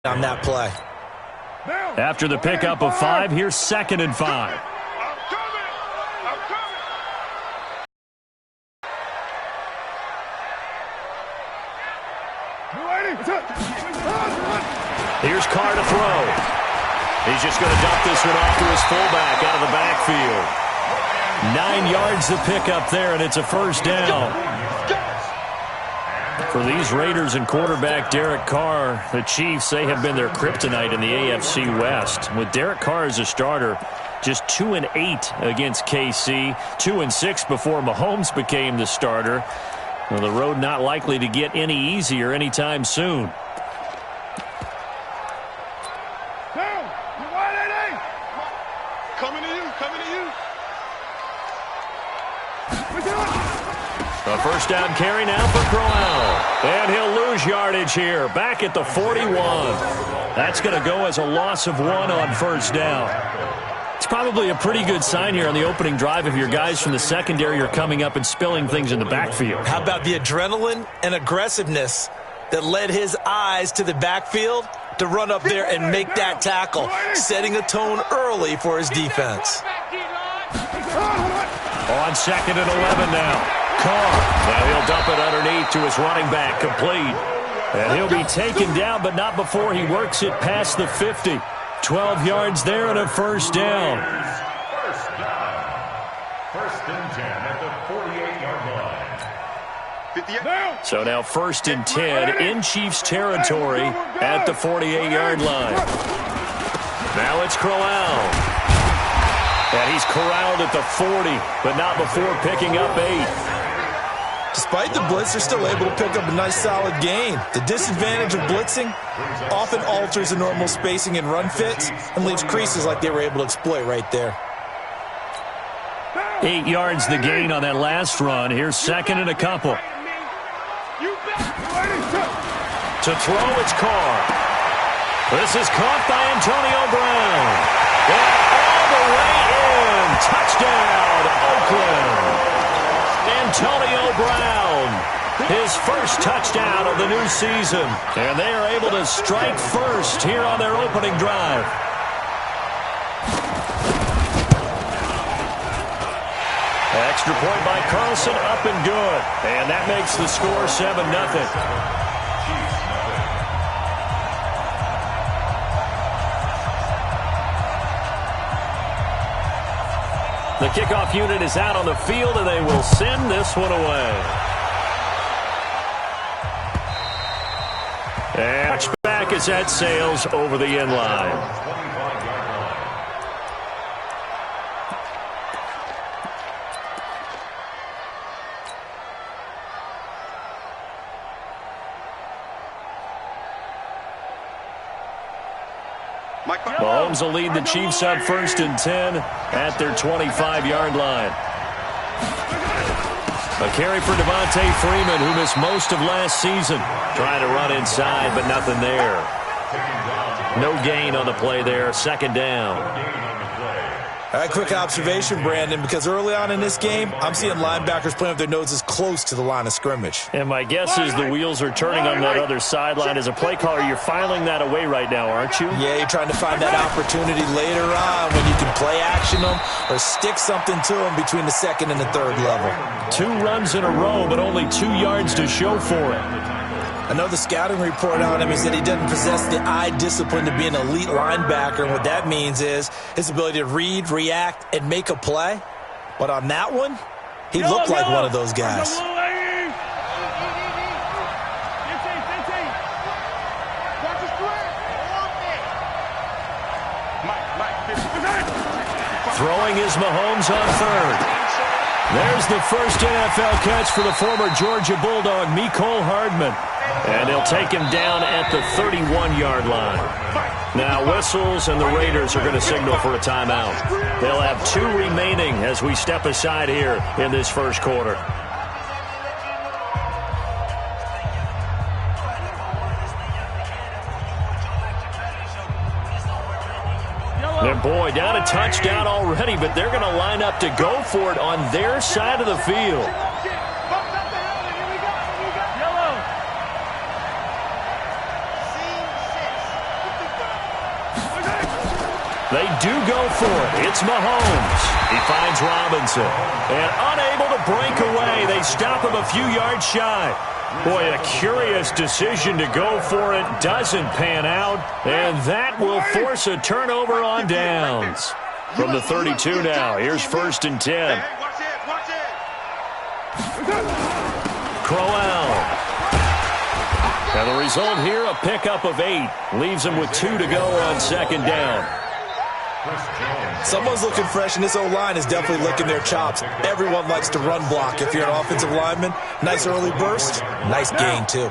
on that play. After the pickup of 5, here's 2nd and 5. Here's Carr to throw. He's just going to dump this one off to his fullback out of the backfield. 9 yards to pick up there, and it's a first down. For these Raiders and quarterback Derek Carr, the Chiefs, they have been their kryptonite in the AFC West. With Derek Carr as a starter, just 2-8 against KC, 2-6 before Mahomes became the starter. Well, the road not likely to get any easier anytime soon. A first down carry now for Crowell. And he'll lose yardage here, back at the 41. That's going to go as a loss of 1 on first down. It's probably a pretty good sign here on the opening drive if your guys from the secondary are coming up and spilling things in the backfield. How about the adrenaline and aggressiveness that led his eyes to the backfield to run up there and make that tackle, setting a tone early for his defense. On 2nd and 11 now. Carr. Now he'll dump it underneath to his running back, complete. And he'll be taken down, but not before he works it past the 50. 12 yards there and a first down. First and 10 at the 48-yard line. So now 1st and 10 in Chiefs territory at the 48-yard line. Now it's Crowell. And he's corralled at the 40, but not before picking up 8. Despite the blitz, they're still able to pick up a nice solid gain. The disadvantage of blitzing often alters the normal spacing and run fits and leaves creases like they were able to exploit right there. 8 yards the gain on that last run. Here's 2nd and a couple. To throw, it's Carr. This is caught by Antonio Brown. And all the way in. Touchdown, Oakland. Antonio Brown, his first touchdown of the new season. And they are able to strike first here on their opening drive. Extra point by Carlson, up and good. And that makes the score 7-0. The kickoff unit is out on the field, and they will send this one away. And touchback as that sails over the end line. Mahomes will lead the Chiefs up 1st and 10 at their 25-yard line. A carry for Devontae Freeman, who missed most of last season. Trying to run inside, but nothing there. No gain on the play there. 2nd down. A quick observation, Brandon, because early on in this game, I'm seeing linebackers playing with their noses close to the line of scrimmage. And my guess is the wheels are turning on that other sideline. As a play caller, you're filing that away right now, aren't you? Yeah, you're trying to find that opportunity later on when you can play action them or stick something to them between the 2nd and the 3rd level. 2 runs in a row, but only 2 yards to show for it. I know the scouting report on him is that he doesn't possess the eye discipline to be an elite linebacker, and what that means is his ability to read, react, and make a play. But on that one, he looked like one of those guys. Throwing is Mahomes on 3rd. There's the first NFL catch for the former Georgia Bulldog, Mecole Hardman. And they'll take him down at the 31-yard line. Now whistles, and the Raiders are going to signal for a timeout. They'll have 2 remaining as we step aside here in this first quarter. And boy, down a touchdown already, but they're going to line up to go for it on their side of the field. They do go for it. It's Mahomes. He finds Robinson. And unable to break away, they stop him a few yards shy. Boy, a curious decision to go for it. Doesn't pan out. And that will force a turnover on downs. From the 32 now, here's 1st and 10. Crowell. And the result here, a pickup of 8. Leaves him with 2 to go on 2nd down. Someone's looking fresh, and this O-line is definitely licking their chops. Everyone likes to run block. If you're an offensive lineman, nice early burst, nice gain, too.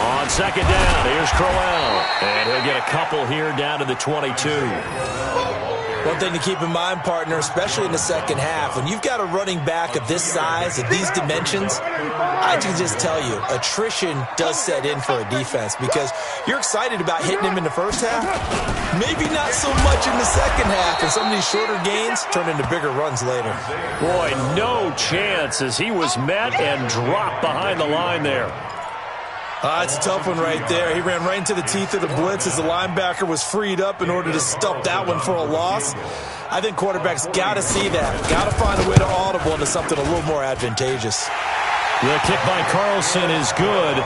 On 2nd down, here's Crowell. And he'll get a couple here down to the 22. One thing to keep in mind, partner, especially in the second half, when you've got a running back of this size, of these dimensions, I can just tell you, attrition does set in for a defense because you're excited about hitting him in the first half, maybe not so much in the second half, and some of these shorter gains turn into bigger runs later. Boy, no chance as he was met and dropped behind the line there. It's a tough one right there. He ran right into the teeth of the blitz as the linebacker was freed up in order to stuff that one for a loss. I think quarterbacks got to see that. Got to find a way to audible into something a little more advantageous. The kick by Carlson is good.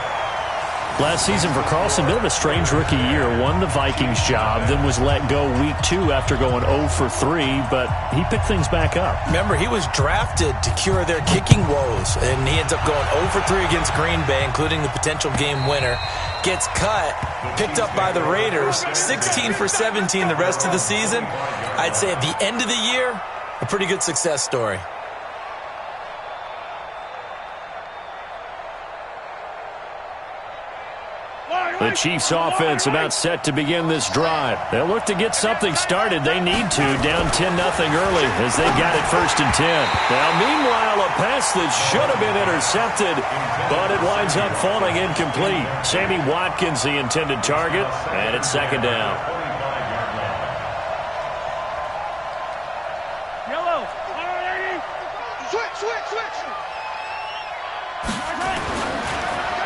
Last season for Carlson, bit of a strange rookie year. Won the Vikings job, then was let go week 2 after going 0 for 3, but he picked things back up. Remember, he was drafted to cure their kicking woes, and he ends up going 0 for 3 against Green Bay, including the potential game winner. Gets cut, picked up by the Raiders, 16 for 17 the rest of the season. I'd say at the end of the year, a pretty good success story. The Chiefs offense about set to begin this drive. They'll look to get something started. They need to, down 10-0 early as they got it 1st and 10. Now, meanwhile, a pass that should have been intercepted, but it winds up falling incomplete. Sammy Watkins, the intended target, and it's 2nd down. Yellow. Switch.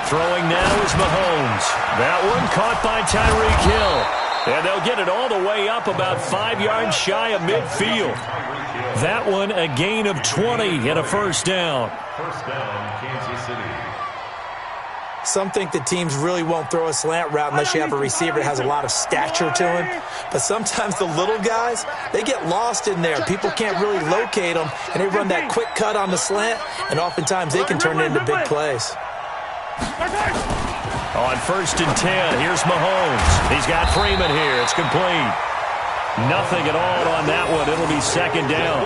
Throwing now is Mahomes. That one caught by Tyreek Hill. And they'll get it all the way up about 5 yards shy of midfield. That one a gain of 20 and a 1st down. 1st down, Kansas City. Some think that teams really won't throw a slant route unless you have a receiver that has a lot of stature to him. But sometimes the little guys, they get lost in there. People can't really locate them, and they run that quick cut on the slant, and oftentimes they can turn it into big plays. On 1st and 10, here's Mahomes. He's got Freeman here. It's complete. Nothing at all on that one. It'll be 2nd down.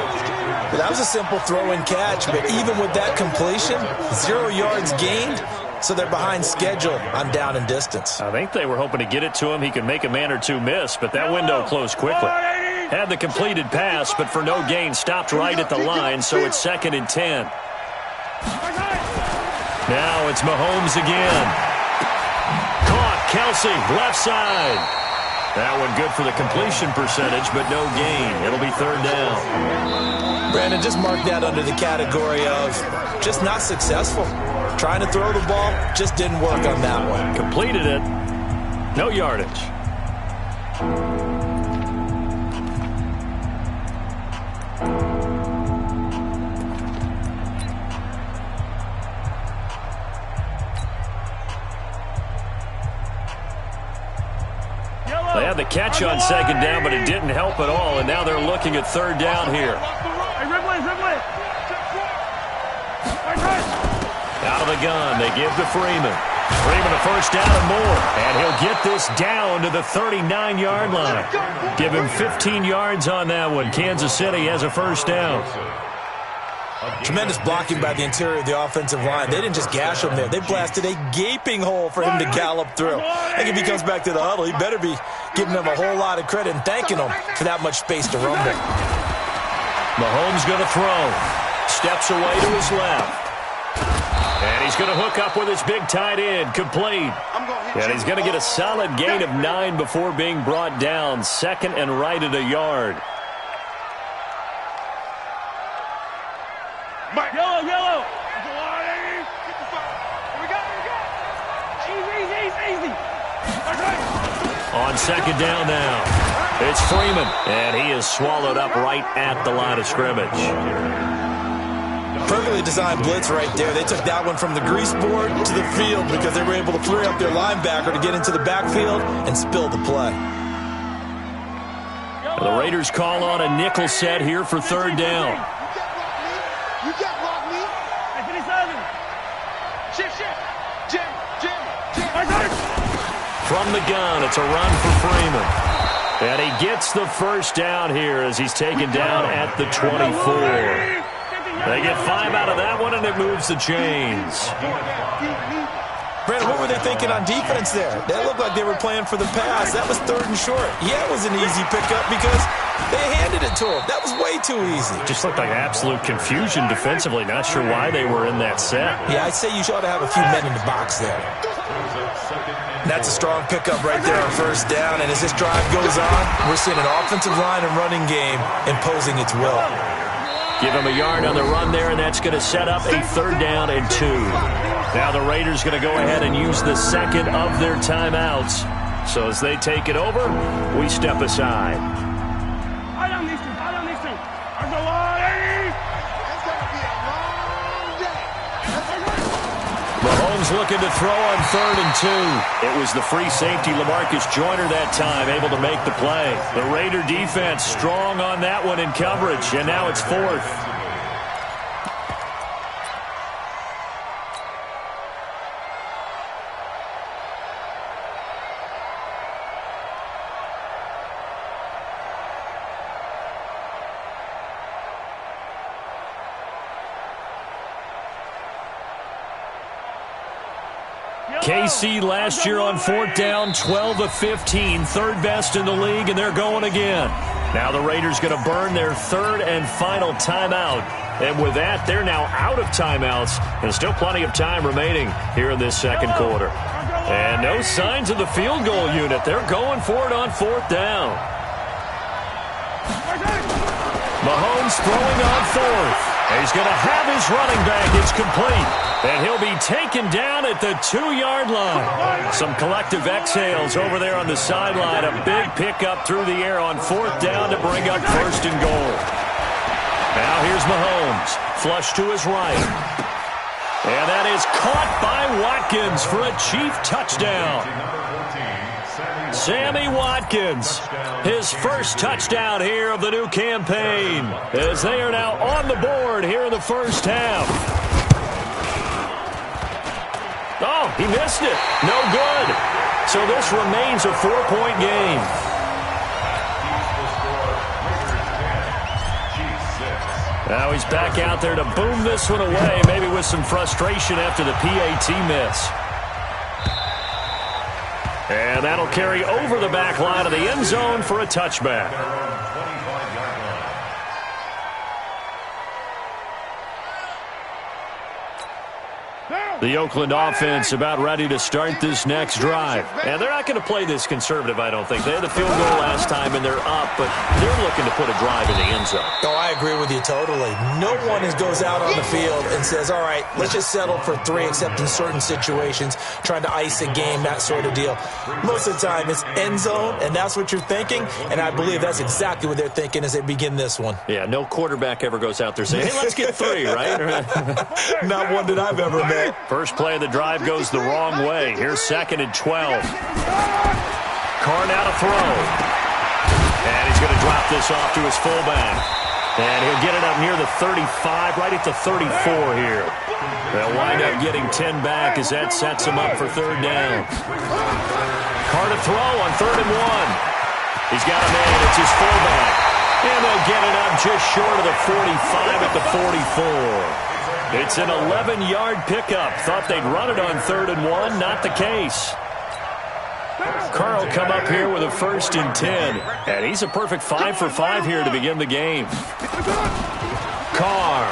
Well, that was a simple throw and catch, but even with that completion, 0 yards gained, so they're behind schedule on down and distance. I think they were hoping to get it to him. He could make a man or two miss, but that window closed quickly. Had the completed pass, but for no gain, stopped right at the line, so it's 2nd and 10. Now it's Mahomes again. Caught, Kelsey, left side. That one good for the completion percentage, but no gain. It'll be 3rd down. Brandon, just mark that under the category of just not successful. Trying to throw the ball, just didn't work on that one. Completed it. No yardage. They had the catch on 2nd down, but it didn't help at all, and now they're looking at 3rd down here. Out of the gun, they give to Freeman. Freeman a 1st down and more, and he'll get this down to the 39-yard line. Give him 15 yards on that one. Kansas City has a 1st down. Tremendous blocking by the interior of the offensive line. They didn't just gash him there. They blasted a gaping hole for him to gallop through. I think if he comes back to the huddle, he better be giving them a whole lot of credit and thanking them for that much space to rumble. Mahomes going to throw. Steps away to his left. And he's going to hook up with his big tight end. Complete. And he's going to get a solid gain of 9 before being brought down. 2nd and right at a yard. Yellow. On second down now, it's Freeman, and he is swallowed up right at the line of scrimmage. Perfectly designed blitz right there. They took that one from the grease board to the field because they were able to free up their linebacker to get into the backfield and spill the play. The Raiders call on a nickel set here for third down. You can't block me. From the gun, it's a run for Freeman. And he gets the first down here as he's taken down at the 24. They get 5 out of that one, and it moves the chains. Brandon, what were they thinking on defense there? They looked like they were playing for the pass. That was 3rd and short. Yeah, it was an easy pickup because they handed it to him. That was way too easy. Just looked like absolute confusion defensively. Not sure why they were in that set. Yeah, I'd say you ought to have a few men in the box there. That's a strong pickup right there on first down. And as this drive goes on, we're seeing an offensive line and running game imposing its will. Give him a yard on the run there, and that's going to set up a 3rd down and 2. Now the Raiders going to go ahead and use the second of their timeouts. So as they take it over, we step aside. Mahomes looking to throw on 3rd and 2. It was the free safety LaMarcus Joyner that time, able to make the play. The Raider defense strong on that one in coverage, and now it's 4th. KC last year on 4th down, 12 of 15, 3rd best in the league, and they're going again. Now the Raiders going to burn their 3rd and final timeout. And with that, they're now out of timeouts, and still plenty of time remaining here in this second quarter. And no signs of the field goal unit. They're going for it on 4th down. Mahomes throwing on 4th. He's going to have his running back. It's complete. And he'll be taken down at the 2-yard line. Some collective exhales over there on the sideline. A big pickup through the air on 4th down to bring up 1st and goal. Now here's Mahomes. Flush to his right. And that is caught by Watkins for a Chief touchdown. Sammy Watkins, his first touchdown here of the new campaign, as they are now on the board here in the first half. Oh, he missed it. No good. So this remains a 4-point game. Now he's back out there to boom this one away, maybe with some frustration after the PAT miss. And that'll carry over the back line of the end zone for a touchback. The Oakland offense about ready to start this next drive. And they're not going to play this conservative, I don't think. They had the field goal last time, and they're up, but they're looking to put a drive in the end zone. Oh, I agree with you totally. No one goes out on the field and says, all right, let's just settle for 3, except in certain situations, trying to ice a game, that sort of deal. Most of the time, it's end zone, and that's what you're thinking, and I believe that's exactly what they're thinking as they begin this one. Yeah, no quarterback ever goes out there saying, hey, let's get 3, right? Not one that I've ever met. First play of the drive goes the wrong way. Here's 2nd and 12. Carr now to throw. And he's going to drop this off to his fullback. And he'll get it up near the 35, right at the 34 here. They'll wind up getting 10 back as that sets him up for 3rd down. Carr to throw on 3rd and 1. He's got a man. It's his fullback. And they'll get it up just short of the 45 at the 44. It's an 11-yard pickup. Thought they'd run it on 3rd and 1. Not the case. Carr will come up here with a 1st and 10. And he's a perfect 5 for 5 here to begin the game. Carr.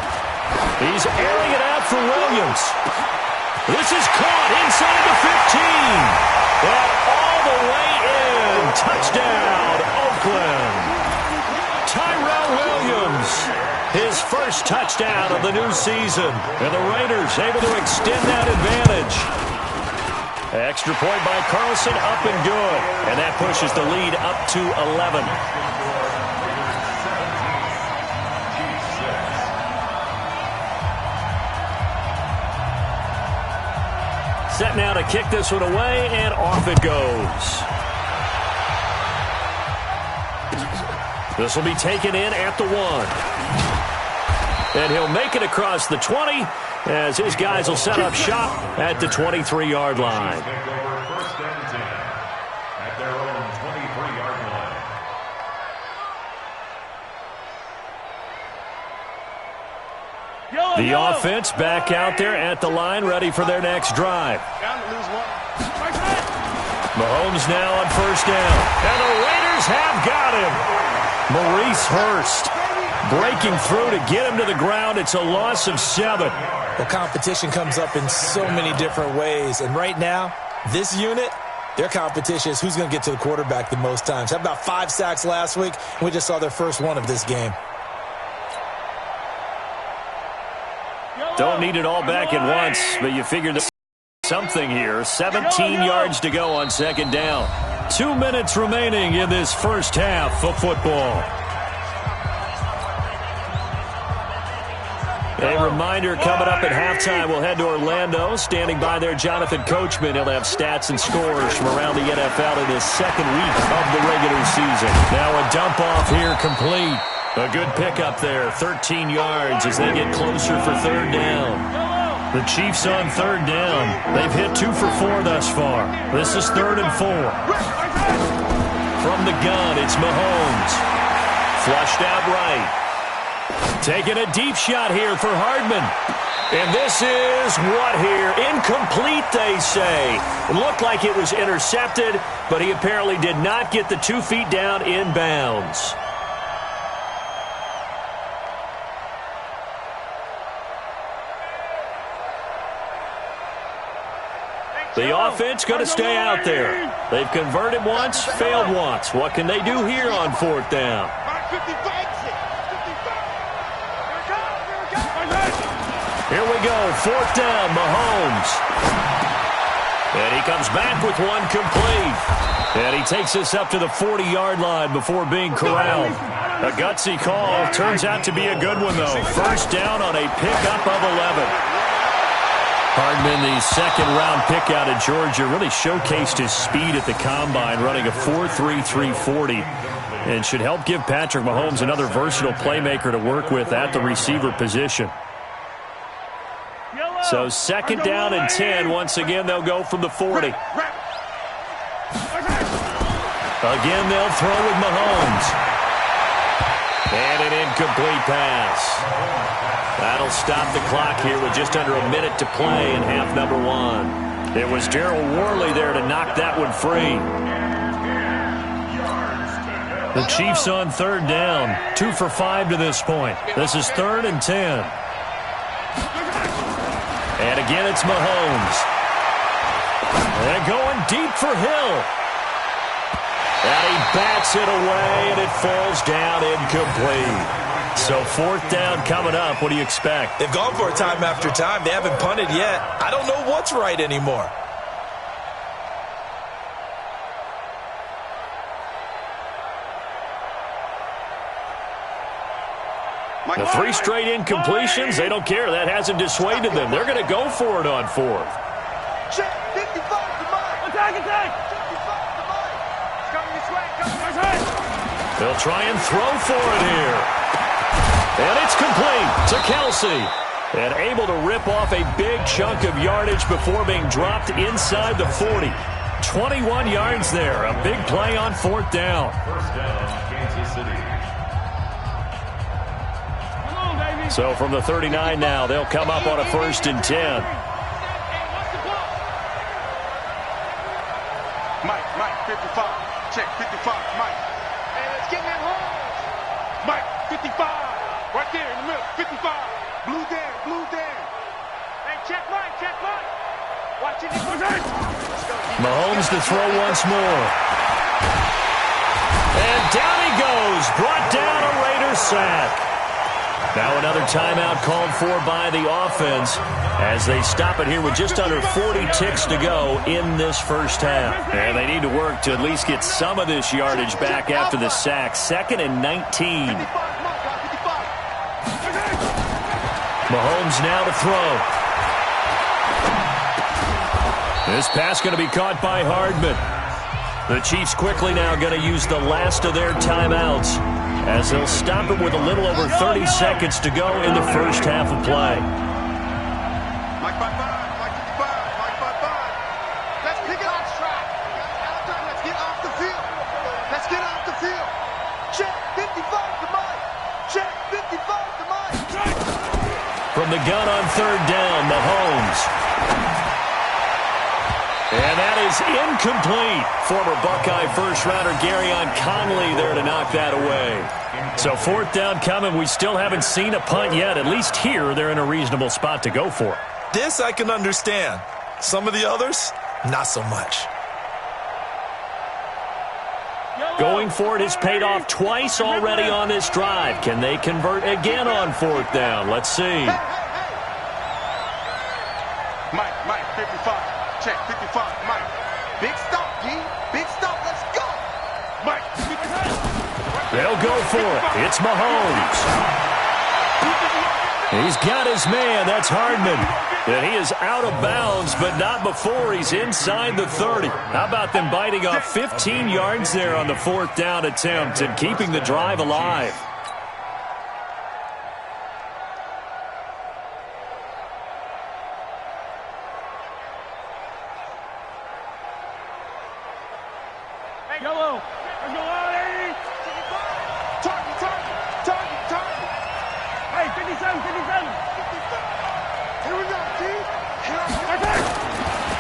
He's airing it out for Williams. This is caught inside the 15. And all the way in. Touchdown, Oakland. Tyrell Williams. His first touchdown of the new season. And the Raiders able to extend that advantage. Extra point by Carlson, up and good. And that pushes the lead up to 11. Set now to kick this one away, and off it goes. This will be taken in at the 1. And he'll make it across the 20 as his guys will set up shop at the 23-yard line. First and 10 at their own 23-yard line. The offense back out there at the line, ready for their next drive. Mahomes now on first down. And the Raiders have got him. Maurice Hurst breaking through to get him to the ground. It's a loss of 7. Well, competition comes up in so many different ways. And right now, this unit, their competition is who's going to get to the quarterback the most times. Had about 5 sacks last week, and we just saw their first one of this game. Don't need it all back at once, but you figured something here. 17 yards to go on second down. 2 minutes remaining in this first half of football. A reminder, coming up at halftime, we'll head to Orlando. Standing by there, Jonathan Coachman. He'll have stats and scores from around the NFL in his second week of the regular season. Now a dump-off here complete. A good pickup there, 13 yards as they get closer for third down. The Chiefs on third down. They've hit 2 for 4 thus far. This is 3rd and 4. From the gun, it's Mahomes. Flushed out right. Taking a deep shot here for Hardman. And this is what here? Incomplete, they say. It looked like it was intercepted, but he apparently did not get the 2 feet down in bounds. The offense going to stay out there. They've converted once, failed once. What can they do here on 4th down? Here we go, 4th down, Mahomes. And he comes back with one complete. And he takes us up to the 40-yard line before being corralled. A gutsy call. Turns out to be a good one, though. First down on a pickup of 11. Hardman, the second-round pick out of Georgia, really showcased his speed at the combine, running a 4.33 340, and should help give Patrick Mahomes another versatile playmaker to work with at the receiver position. So second down and 10. Once again, they'll go from the 40. Again, they'll throw with Mahomes. And an incomplete pass. That'll stop the clock here with just under a minute to play in half number 1. It was Darryl Worley there to knock that one free. The Chiefs on third down. 2 for 5 to this point. This is 3rd and 10. And again, it's Mahomes. And going deep for Hill. And he bats it away, and it falls down incomplete. So 4th down coming up. What do you expect? They've gone for it time after time. They haven't punted yet. I don't know what's right anymore. The 3 straight incompletions, they don't care. That hasn't dissuaded them. They're going to go for it on 4th. Check, 55 to mine. Attack, attack. 55 to mine. It's coming this way. They'll try and throw for it here. And it's complete to Kelsey. And able to rip off a big chunk of yardage before being dropped inside the 40. 21 yards there. A big play on 4th down. First down, Kansas City. So from the 39 now, they'll come up on a 1st and 10. Mike, 55. Check, 55, Mike. Hey, let's get him home. Mike, 55. Right there in the middle, 55. Blue down. Hey, check Mike. Watch it. Mahomes to throw once more. And down he goes. Brought down a Raiders sack. Now another timeout called for by the offense as they stop it here with just under 40 ticks to go in this first half. And they need to work to at least get some of this yardage back after the sack. 2nd and 19. Mahomes now to throw. This pass going to be caught by Hardman. The Chiefs quickly now going to use the last of their timeouts as they'll stop it with a little over 30 seconds to go in the first half of play. Mike 5-5, Mike 55, Mike 5-5. Let's pick it off track. Let's get off the field. Let's get off the field. Check 55 to Mike. Check 55 to Mike. From the gun on 3rd down, Mahomes. And that is incomplete. Former Buckeye first-rounder Garyon Conley there to knock that away. So 4th down coming. We still haven't seen a punt yet. At least here, they're in a reasonable spot to go for. This I can understand. Some of the others, not so much. Going for it has paid off twice already on this drive. Can they convert again on 4th down? Let's see. Mike 55. Check 55, Mike. Big stop, G. Big stop. Let's go. Mike. They'll go for it. It's Mahomes. He's got his man. That's Hardman. And he is out of bounds, but not before he's inside the 30. How about them biting off 15 yards there on the 4th down attempt and keeping the drive alive? Yellow. Let's go on, 80. Target. Hey, 57. Here we go, Keith.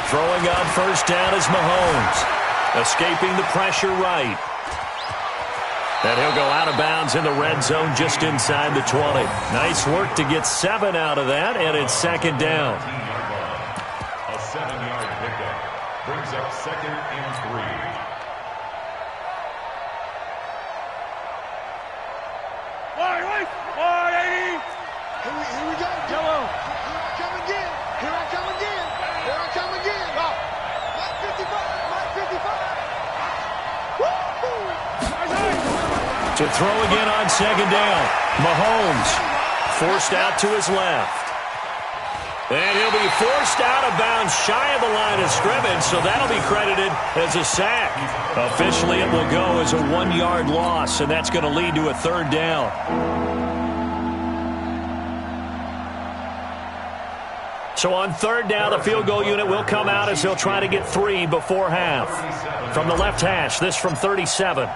Throwing on 1st down is Mahomes. Escaping the pressure right. And he'll go out of bounds in the red zone just inside the 20. Nice work to get 7 out of that, and it's 2nd down. A 7-yard pickup brings up 2nd and 3. Here we go. Yellow. Here I come again. Oh. Mike 55. To throw again on 2nd down. Mahomes forced out to his left. And he'll be forced out of bounds shy of the line of scrimmage, so that'll be credited as a sack. Officially, it will go as a 1-yard loss, and that's going to lead to a 3rd down. So on 3rd down, the field goal unit will come out as they'll try to get 3 before half. From the left hash, this from 37.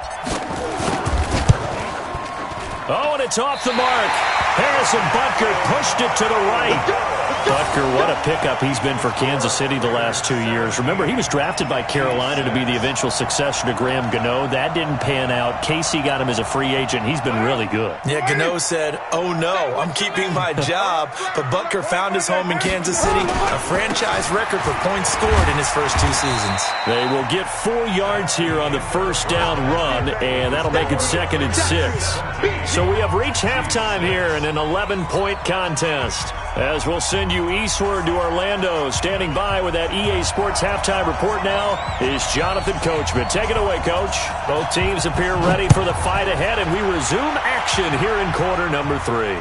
Oh, and it's off the mark. Harrison Butker pushed it to the right. Butker, what a pickup he's been for Kansas City the last 2 years. Remember, he was drafted by Carolina to be the eventual successor to Graham Gano. That didn't pan out. Casey got him as a free agent. He's been really good. Yeah, Gano said, oh no, I'm keeping my job. But Butker found his home in Kansas City, a franchise record for points scored in his first 2 seasons. They will get 4 yards here on the 1st down run, and that'll make it 2nd and 6. So we have reached halftime here in an 11-point contest. As we'll send you eastward to Orlando. Standing by with that EA Sports halftime report now is Jonathan Coachman. Take it away, Coach. Both teams appear ready for the fight ahead, and we resume action here in quarter number 3.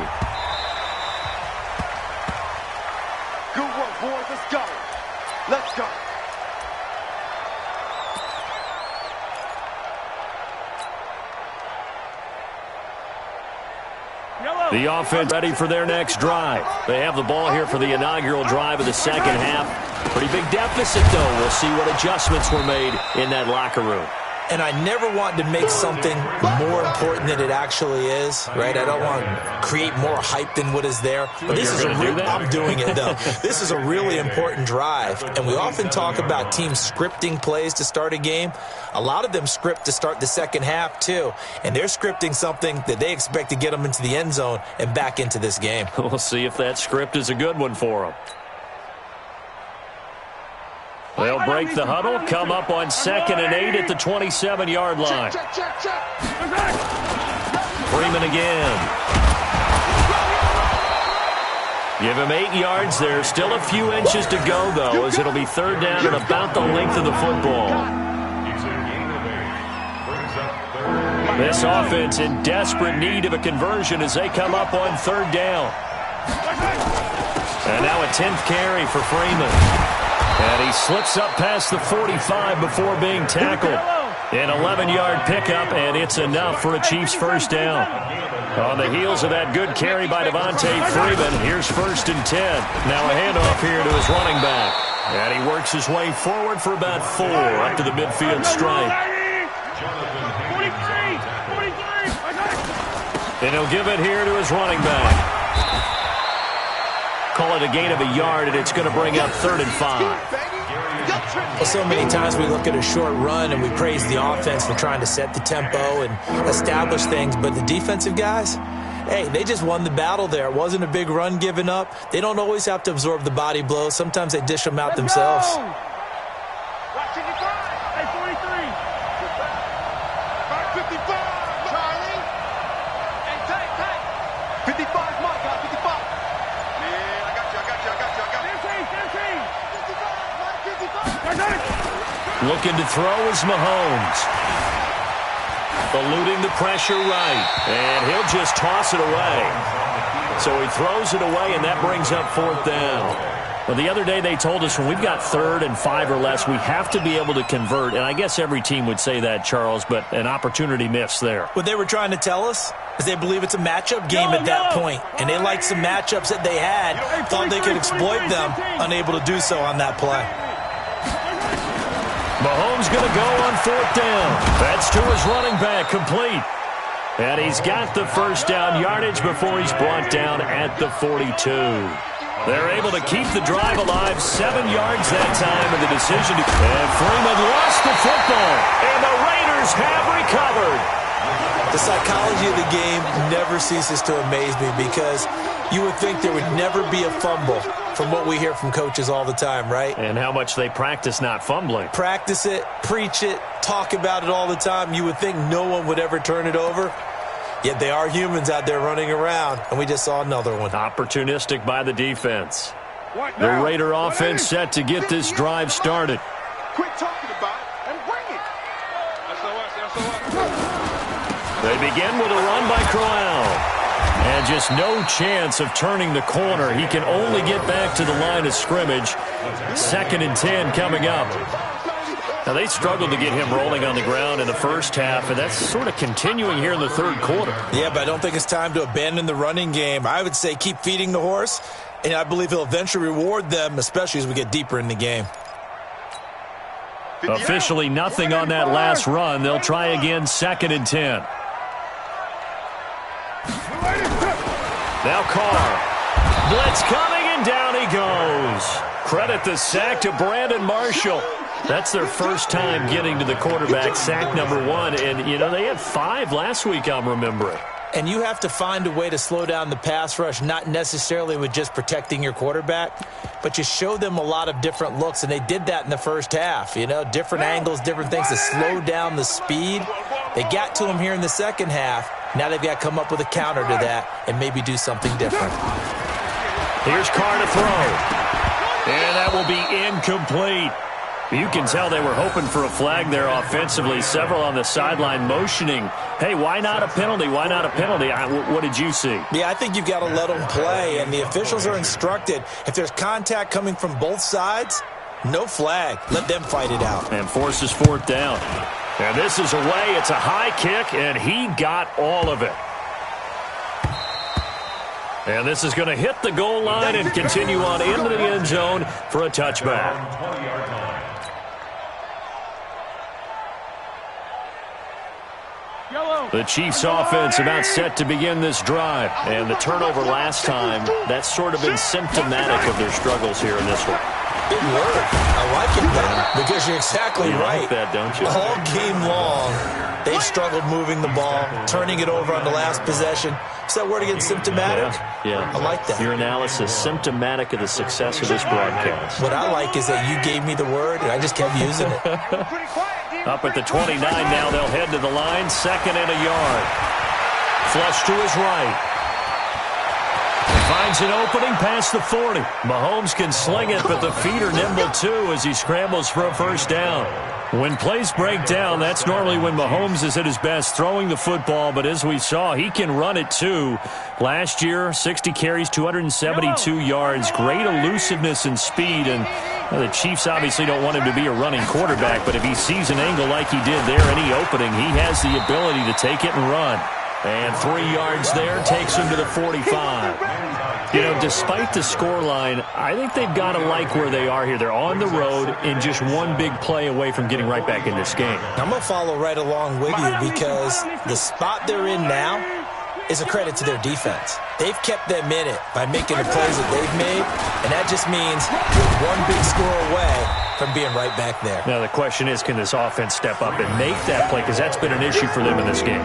Good work, boys. Let's go. Let's go. The offense ready for their next drive. They have the ball here for the inaugural drive of the 2nd half. Pretty big deficit, though. We'll see what adjustments were made in that locker room. And I never want to make something more important than it actually is, right? I don't want to create more hype than what is there. But this is I'm doing it, though. This is a really important drive. And we often talk about teams scripting plays to start a game. A lot of them script to start the 2nd half, too. And they're scripting something that they expect to get them into the end zone and back into this game. We'll see if that script is a good one for them. They'll break the huddle, come up on 2nd and 8 at the 27-yard line. Check. Freeman again. Give him 8 yards there. Still a few inches to go, though, as it'll be third down and about the length of the football. This offense in desperate need of a conversion as they come up on third down. And now a 10th carry for Freeman. And he slips up past the 45 before being tackled. An 11-yard pickup, and it's enough for a Chiefs first down. On the heels of that good carry by Devontae Freeman, here's 1st and 10. Now a handoff here to his running back. And he works his way forward for about 4 up to the midfield stripe. And he'll give it here to his running back. Call it a gain of a yard, and it's going to bring up 3rd and 5. Well, so many times we look at a short run and we praise the offense for trying to set the tempo and establish things, but the defensive guys, hey, they just won the battle there. It wasn't a big run given up. They don't always have to absorb the body blows. Sometimes they dish them out themselves. Looking to throw is Mahomes. Eluding the pressure right. And he'll just toss it away. So he throws it away, and that brings up 4th down. Well, the other day they told us when we've got 3rd and 5 or less, we have to be able to convert. And I guess every team would say that, Charles, but an opportunity missed there. What they were trying to tell us is they believe it's a matchup game at that point. And they liked some matchups that they had, thought they could exploit them, unable to do so on that play. Mahomes going to go on 4th down. That's to his running back, complete. And he's got the first down yardage before he's brought down at the 42. They're able to keep the drive alive, 7 yards that time, and the decision to... And Freeman lost the football, and the Raiders have recovered. The psychology of the game never ceases to amaze me because you would think there would never be a fumble from what we hear from coaches all the time, right? And how much they practice not fumbling. Practice it, preach it, talk about it all the time. You would think no one would ever turn it over. Yet they are humans out there running around, and we just saw another one. Opportunistic by the defense. The Raider offense set to get this drive started. Quit talking about it and bring it. They begin with a run by Crowell. And just no chance of turning the corner. He can only get back to the line of scrimmage. 2nd and 10 coming up. Now, they struggled to get him rolling on the ground in the first half, and that's sort of continuing here in the 3rd quarter. Yeah, but I don't think it's time to abandon the running game. I would say keep feeding the horse, and I believe he'll eventually reward them, especially as we get deeper in the game. Officially nothing on that last run. They'll try again, 2nd and 10. Now Carr. Blitz coming, and down he goes. Credit the sack to Brandon Marshall. That's their first time getting to the quarterback, sack number 1. And, you know, they had 5 last week, I'm remembering. And you have to find a way to slow down the pass rush, not necessarily with just protecting your quarterback, but you show them a lot of different looks, and they did that in the first half. You know, different angles, different things to slow down the speed. They got to him here in the second half. Now they've got to come up with a counter to that and maybe do something different. Here's Carr to throw. And that will be incomplete. You can tell they were hoping for a flag there offensively. Several on the sideline motioning, hey, why not a penalty? Why not a penalty? What did you see? Yeah, I think you've got to let them play, and the officials are instructed. If there's contact coming from both sides, no flag. Let them fight it out. And forces 4th down. And this is away. It's a high kick, and he got all of it. And this is going to hit the goal line and continue on into the end zone for a touchback. The Chiefs offense about set to begin this drive. And the turnover last time, that's sort of been symptomatic of their struggles here in this one. Big word. I like it, man, because you're exactly right. Like that, don't you? All game long, they've struggled moving the ball, turning it over on the last possession. Is that word again, symptomatic? Yeah. I like that. Your analysis, symptomatic of the success of this broadcast. What I like is that you gave me the word, and I just kept using it. Up at the 29 now, they'll head to the line, 2nd and a yard. Flush to his right. Finds an opening past the 40. Mahomes can sling it, but the feet are nimble too as he scrambles for a first down. When plays break down, that's normally when Mahomes is at his best throwing the football, but as we saw, he can run it too. Last year, 60 carries, 272 yards, great elusiveness and speed, and the Chiefs obviously don't want him to be a running quarterback, but if he sees an angle like he did there, any opening, he has the ability to take it and run. And 3 yards there takes him to the 45. You know, despite the scoreline, I think they've got to like where they are here. They're on the road and just one big play away from getting right back in this game. I'm going to follow right along with you because the spot they're in now is a credit to their defense. They've kept them in it by making the plays that they've made, and that just means you're one big score away from being right back there. Now the question is, can this offense step up and make that play? Because that's been an issue for them in this game.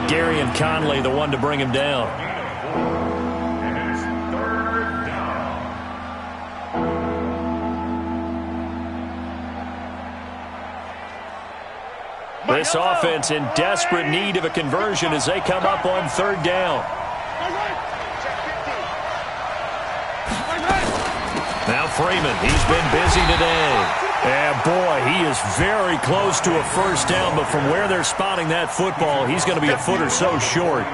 Gary and Conley, the one to bring him down. This offense in desperate need of a conversion as they come up on third down. Now Freeman, he's been busy today. And boy, he is very close to a first down, but from where they're spotting that football, he's going to be a foot or so short.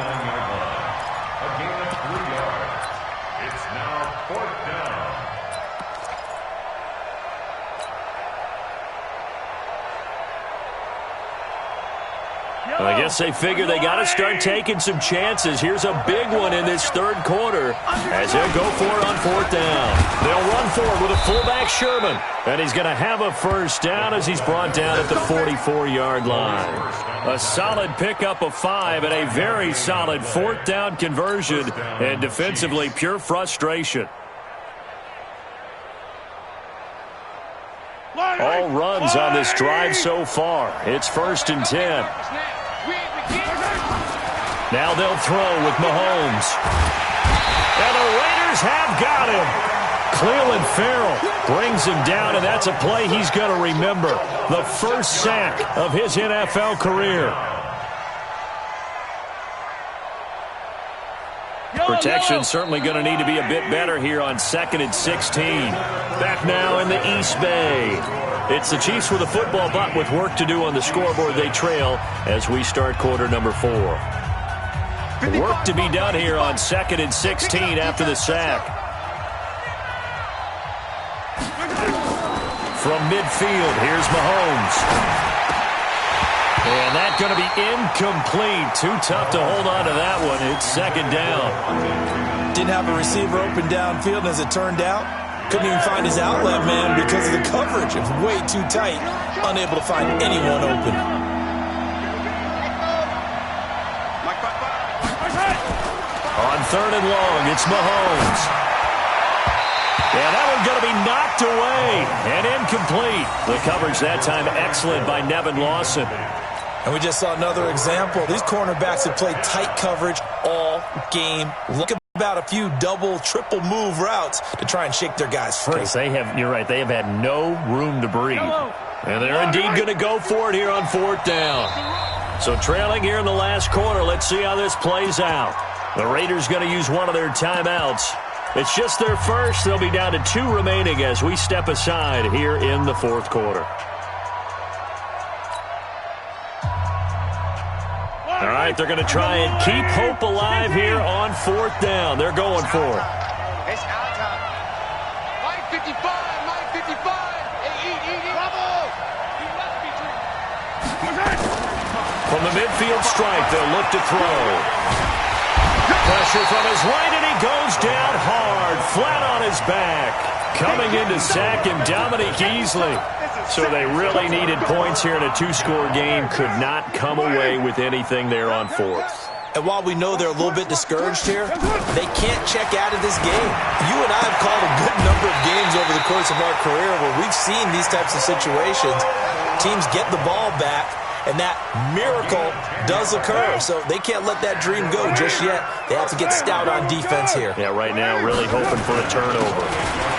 I guess they figure they got to start taking some chances. Here's a big one in this third quarter as they'll go for it on fourth down. They'll run for it with a fullback, Sherman. And he's going to have a first down as he's brought down at the 44-yard line. A solid pickup of 5 and a very solid fourth down conversion. And defensively, pure frustration. All runs on this drive so far. It's 1st and 10. Now they'll throw with Mahomes. And the Raiders have got him. Cleveland Farrell brings him down, and that's a play he's going to remember. The first sack of his NFL career. Protection certainly going to need to be a bit better here on 2nd and 16. Back now in the East Bay. It's the Chiefs with a football, but with work to do on the scoreboard, they trail as we start quarter number 4. Work to be done here on 2nd and 16 after the sack. From midfield, here's Mahomes. And that's going to be incomplete. Too tough to hold on to that one. It's 2nd down. Didn't have a receiver open downfield, and as it turned out, couldn't even find his outlet man because of the coverage. It was way too tight. Unable to find anyone open. On 3rd and long, it's Mahomes. And that one's going to be knocked away and incomplete. The coverage that time excellent by Nevin Lawson. And we just saw another example. These cornerbacks have played tight coverage all game. Look about a few double, triple move routes to try and shake their guys free. They have, you're right, they have had no room to breathe. And they're indeed going to go for it here on 4th down. So trailing here in the last quarter, let's see how this plays out. The Raiders going to use one of their timeouts. It's just their first. They'll be down to 2 remaining as we step aside here in the 4th quarter. All right, they're going to try and keep hope alive here on 4th down. They're going for it. It's out time. Mike 55, Mike 55. Bravo. From the midfield stripe, they'll look to throw. Pressure from his right, and he goes down hard, flat on his back. Coming in to sack him, Dominique Easley. So they really needed points here in a 2-score game. Could not come away with anything there on 4th. And while we know they're a little bit discouraged here, they can't check out of this game. You and I have called a good number of games over the course of our career where we've seen these types of situations. Teams get the ball back, and that miracle does occur. So they can't let that dream go just yet. They have to get stout on defense here. Yeah, right now really hoping for a turnover.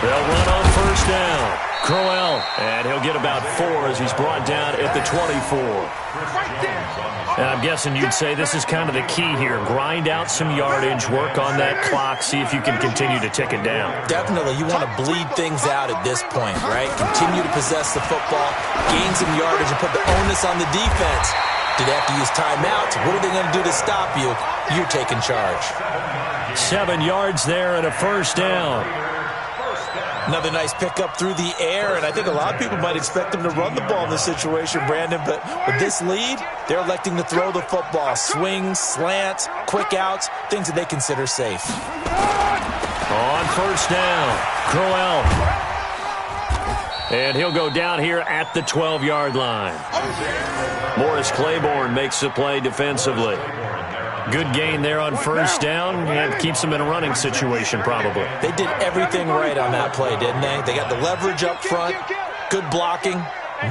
They'll run on 1st down. Crowell, and he'll get about 4 as he's brought down at the 24. And I'm guessing you'd say this is kind of the key here. Grind out some yardage, work on that clock, see if you can continue to tick it down. Definitely. You want to bleed things out at this point, right? Continue to possess the football, gain some yardage, and put the onus on the defense. Do they have to use timeouts? What are they going to do to stop you? You're taking charge. 7 yards there and a first down. Another nice pickup through the air, and I think a lot of people might expect them to run the ball in this situation, Brandon, but with this lead, they're electing to throw the football. Swings, slants, quick outs, things that they consider safe. On first down, Crowell. And he'll go down here at the 12-yard line. Morris Claiborne makes the play defensively. Good gain there on first down, and keeps them in a running situation probably. They did everything right on that play, didn't they? They got the leverage up front, good blocking,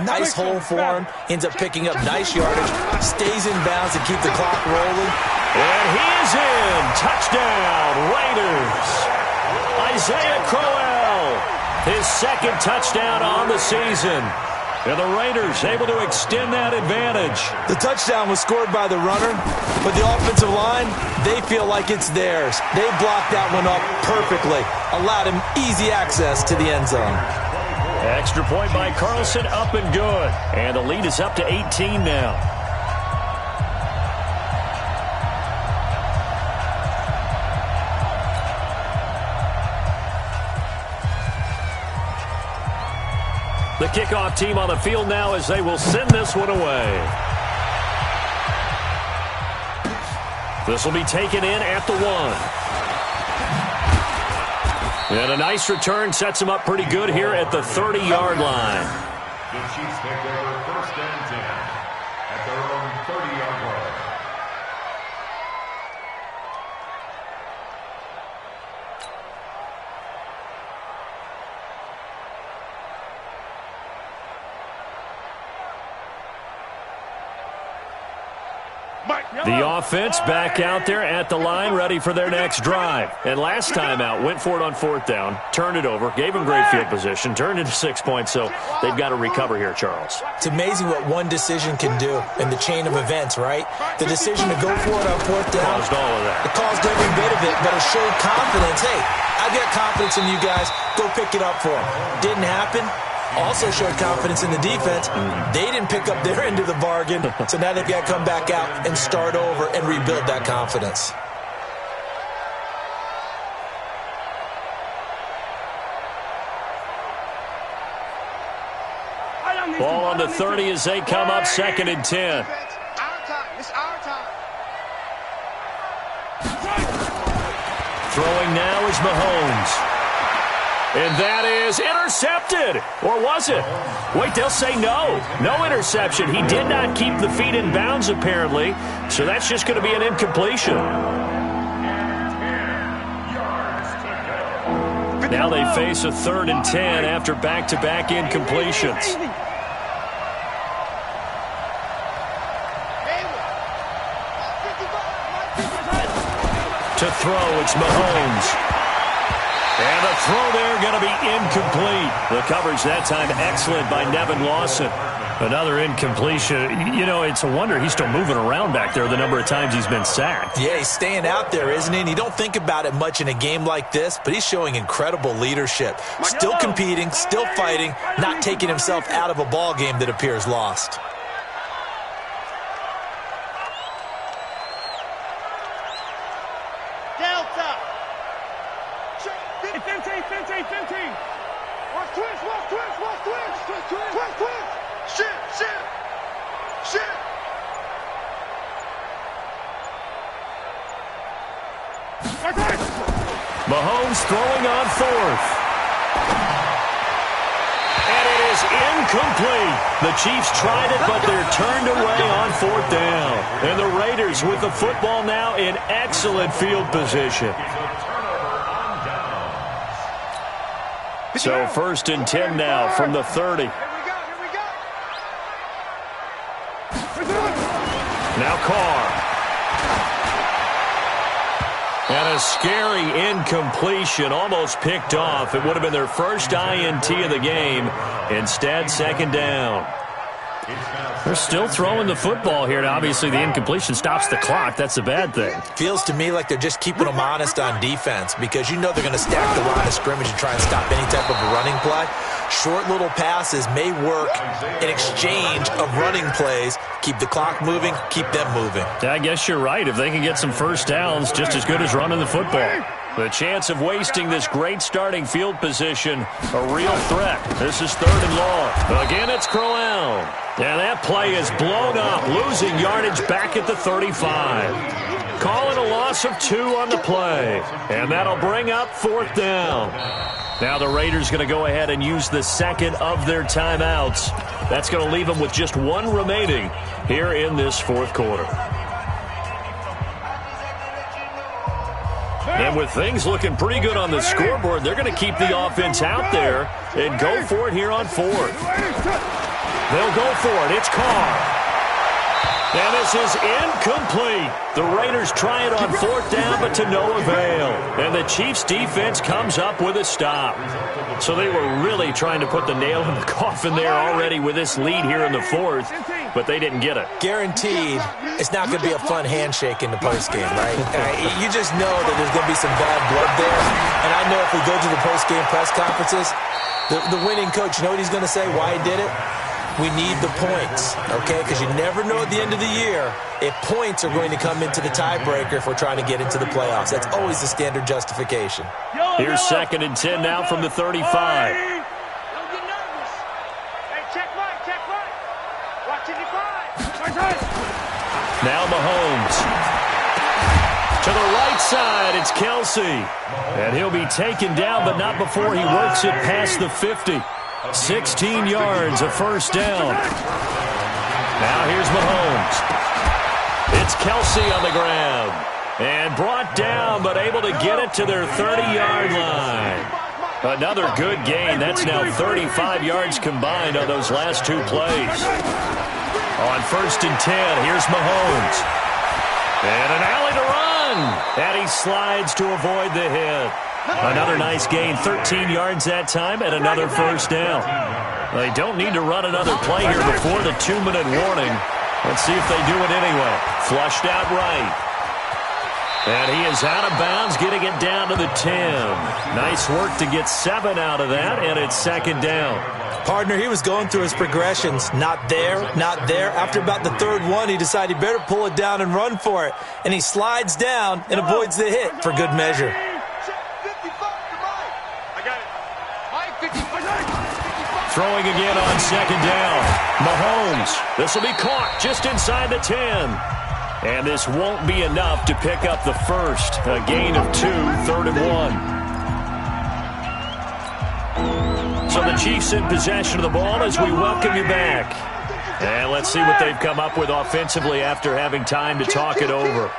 nice hole for him, ends up picking up nice yardage, stays in bounds to keep the clock rolling. And he is in. Touchdown, Raiders. Isaiah Crowell, his second touchdown on the season. And the Raiders able to extend that advantage. The touchdown was scored by the runner, but the offensive line, they feel like it's theirs. They blocked that one up perfectly, allowed him easy access to the end zone. Extra point by Carlson, up and good. And the lead is up to 18 now. The kickoff team on the field now as they will send this one away. This will be taken in at the 1. And a nice return sets them up pretty good here at the 30-yard line. The Chiefs take over first and 10 at their own 30-yard line. The offense back out there at the line, ready for their next drive. And last time out, went for it on fourth down, turned it over, gave them great field position, turned into 6 points, so they've got to recover here, Charles. It's amazing what one decision can do in the chain of events, right? The decision to go for it on fourth down. Caused all of that. It caused every bit of it, but it showed confidence. Hey, I've got confidence in you guys. Go pick it up for them. Didn't happen. Also showed confidence in the defense. They didn't pick up their end of the bargain, so now they've got to come back out and start over and rebuild that confidence. Ball on the 30 as they come up, 2nd and 10. Throwing now is Mahomes. And that is intercepted. Or was it? Wait, they'll say no. No interception. He did not keep the feet in bounds, apparently. So that's just going to be an incompletion. Now they face a 3rd and 10 after back-to-back incompletions. To throw, it's Mahomes. And the throw there going to be incomplete. The coverage that time excellent by Nevin Lawson. Another incompletion. You know, it's a wonder he's still moving around back there the number of times he's been sacked. Yeah, he's staying out there, isn't he? And you don't think about it much in a game like this, but he's showing incredible leadership. Still competing, still fighting, not taking himself out of a ball game that appears lost. Mahomes throwing on 4th. And it is incomplete. The Chiefs tried it, but they're turned away on 4th down. And the Raiders with the football now in excellent field position. So 1st and 10 now from the 30. Now Carr. And A scary incompletion, almost picked off. It would have been their first INT of the game. Instead, second down. They're still throwing the football here, and obviously the incompletion stops the clock. That's a bad thing. Feels to me like they're just keeping them honest on defense because you know they're going to stack the line of scrimmage and try and stop any type of a running play. Short little passes may work in exchange of running plays. Keep the clock moving, keep them moving. Yeah, I guess you're right. If they can get some first downs, just as good as running the football. The chance of wasting this great starting field position, a real threat. This is 3rd and long. Again, it's Crowell. And that play is blown up, losing yardage back at the 35. Calling a loss of 2 on the play. And that'll bring up 4th down. Now the Raiders going to go ahead and use the second of their timeouts. That's going to leave them with just 1 remaining here in this 4th quarter. And with things looking pretty good on the scoreboard, they're going to keep the offense out there and go for it here on 4th. They'll go for it. It's Carr. And this is incomplete. The Raiders try it on 4th down, but to no avail. And the Chiefs' defense comes up with a stop. So they were really trying to put the nail in the coffin there already with this lead here in the 4th, but they didn't get it. Guaranteed, it's not going to be a fun handshake in the postgame, right? You just know that there's going to be some bad blood there. And I know if we go to the postgame press conferences, the winning coach, you know what he's going to say, why he did it? We need the points, okay? Because you never know at the end of the year if points are going to come into the tiebreaker if we're trying to get into the playoffs. That's always the standard justification. Here's 2nd and 10 now from the 35. Don't get nervous. Hey, check Mike. Watch 55. Now Mahomes. To the right side, it's Kelsey. And he'll be taken down, but not before he works it past the 50. 16 yards, a first down. Now here's Mahomes. It's Kelsey on the ground. And brought down, but able to get it to their 30-yard line. Another good gain. That's now 35 yards combined on those last 2 plays. On 1st and 10, here's Mahomes. And an alley to run. And he slides to avoid the hit. Another nice gain, 13 yards that time, and another first down. They don't need to run another play here before the 2-minute warning. Let's see if they do it anyway. Flushed out right. And he is out of bounds, getting it down to the 10. Nice work to get 7 out of that, and it's 2nd down. Partner, he was going through his progressions. Not there, not there. After about the 3rd one, he decided he better pull it down and run for it. And he slides down and avoids the hit for good measure. Throwing again on 2nd down. Mahomes. This will be caught just inside the 10. And this won't be enough to pick up the first. A gain of 2, 3rd and 1. So the Chiefs in possession of the ball as we welcome you back. And let's see what they've come up with offensively after having time to talk it over.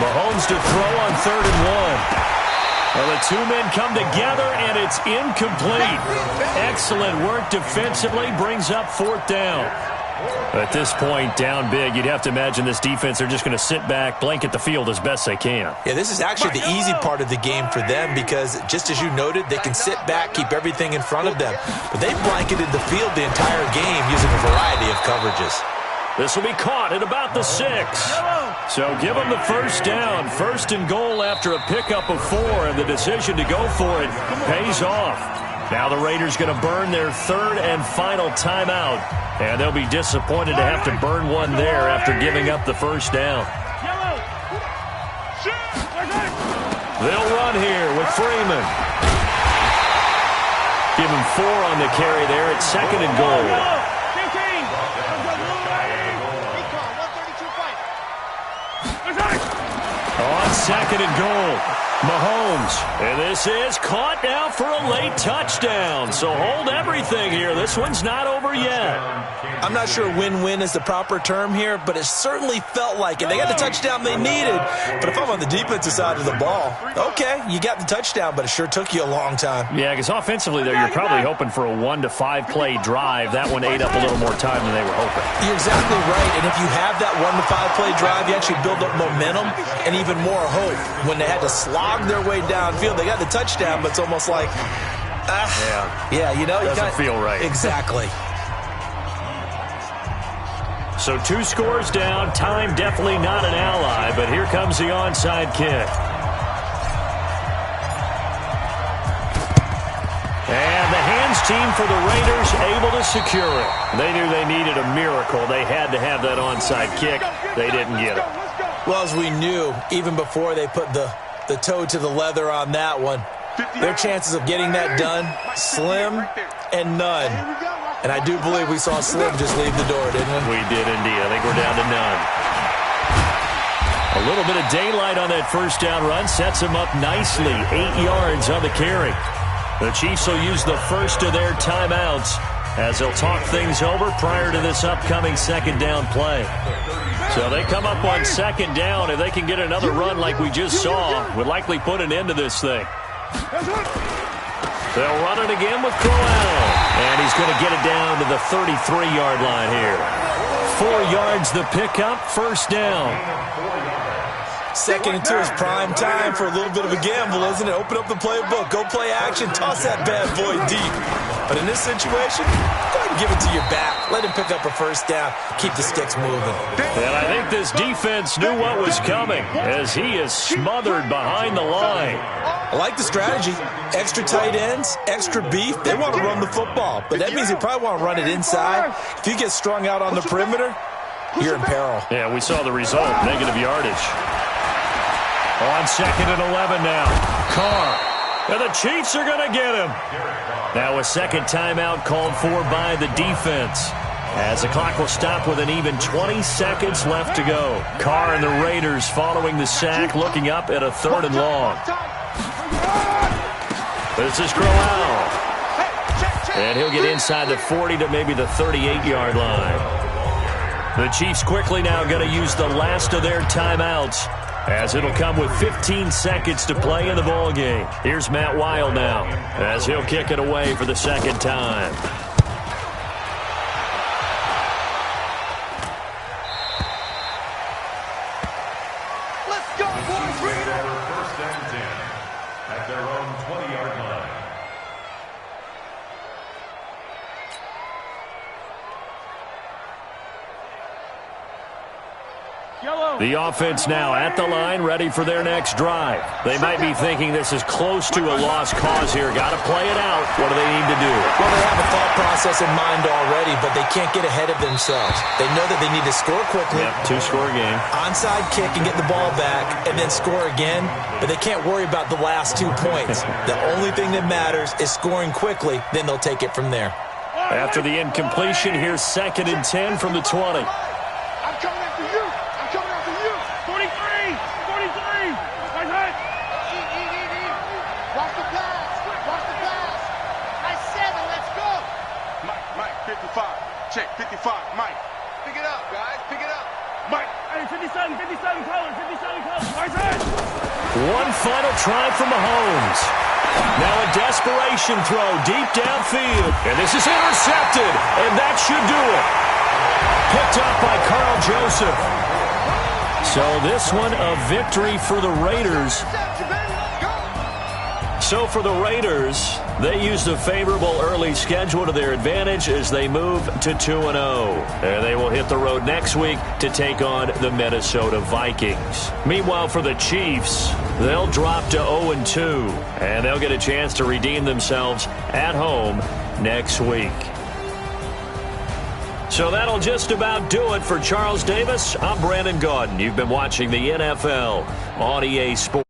Mahomes to throw on 3rd and 1. Well, the 2 men come together, and it's incomplete. Excellent work defensively, brings up 4th down. At this point, down big, you'd have to imagine this defense are just going to sit back, blanket the field as best they can. Yeah, this is actually the easy part of the game for them because, just as you noted, they can sit back, keep everything in front of them. But they've blanketed the field the entire game using a variety of coverages. This will be caught at about the 6. So give them the first down. 1st and goal after a pickup of 4, and the decision to go for it pays off. Now the Raiders going to burn their 3rd and final timeout, and they'll be disappointed to have to burn one there after giving up the first down. They'll run here with Freeman. Give him 4 on the carry there. It's 2nd and goal. On second and goal. Mahomes. And this is caught now for a late touchdown. So hold everything here. This one's not over yet. I'm not sure win-win is the proper term here, but it certainly felt like it. They got the touchdown they needed. But if I'm on the defensive side of the ball, okay, you got the touchdown, but it sure took you a long time. Yeah, because offensively there, you're probably hoping for a 1 to 5 play drive. That one ate up a little more time than they were hoping. You're exactly right. And if you have that 1 to 5 play drive, you actually build up momentum and even more hope. When they had to slog their way downfield, they got the touchdown, but it's almost like, yeah, you know, doesn't feel right. Exactly. So 2 scores down. Time definitely not an ally, but here comes the onside kick. And the hands team for the Raiders able to secure it. They knew they needed a miracle. They had to have that onside kick. They didn't get it. Well, as we knew, even before they put the toe to the leather on that one, their chances of getting that done, slim and none. And I do believe we saw Slim just leave the door, didn't we? We did indeed. I think we're down to none. A little bit of daylight on that first down run sets him up nicely. 8 yards on the carry. The Chiefs will use the first of their timeouts as they'll talk things over prior to this upcoming second down play. So they come up on second down. If they can get another run like we just saw, would likely put an end to this thing. They'll run it again with Crowell. And he's going to get it down to the 33-yard line here. 4 yards the pickup, first down. Second and 2 is prime time for a little bit of a gamble, isn't it? Open up the playbook, go play action, toss that bad boy deep. But in this situation, go ahead and give it to your back. Let him pick up a first down. Keep the sticks moving. And I think this defense knew what was coming as he is smothered behind the line. I like the strategy. Extra tight ends, extra beef. They want to run the football, but that means they probably want to run it inside. If you get strung out on the perimeter, you're in peril. Yeah, we saw the result, negative yardage. On second and 11 now. Carr. And the Chiefs are going to get him. Now a second timeout called for by the defense. As the clock will stop with an even 20 seconds left to go. Carr and the Raiders following the sack, looking up at a 3rd and long. This is Crowell. And he'll get inside the 40 to maybe the 38-yard line. The Chiefs quickly now going to use the last of their timeouts, as it'll come with 15 seconds to play in the ballgame. Here's Matt Weil now, as he'll kick it away for the second time. Let's go, boys! Bring it up! First and 10 at their own 20-yard line. The offense now at the line, ready for their next drive. They might be thinking this is close to a lost cause here. Got to play it out. What do they need to do? Well, they have a thought process in mind already, but they can't get ahead of themselves. They know that they need to score quickly. Yep, 2-score game. Onside kick and get the ball back, and then score again. But they can't worry about the last 2 points. The only thing that matters is scoring quickly. Then they'll take it from there. After the incompletion, here's second and 10 from the 20. I'm coming after you! I'm coming after you! 43! 43! Nice hit! Watch the pass! Watch the pass! Nice 7, let's go! Mike, 55. Check, 55. Mike. Pick it up, guys. Pick it up. Mike. Hey, 57 color. Nice hit! One final try from Mahomes. Now a desperation throw deep downfield. And this is intercepted. And that should do it. Picked up by Carl Joseph. So this one a victory for the Raiders. So for the Raiders, they used a favorable early schedule to their advantage as they move to 2-0. And they will hit the road next week to take on the Minnesota Vikings. Meanwhile, for the Chiefs, they'll drop to 0-2. And they'll get a chance to redeem themselves at home next week. So that'll just about do it for Charles Davis. I'm Brandon Gaudin. You've been watching the NFL on EA Sports.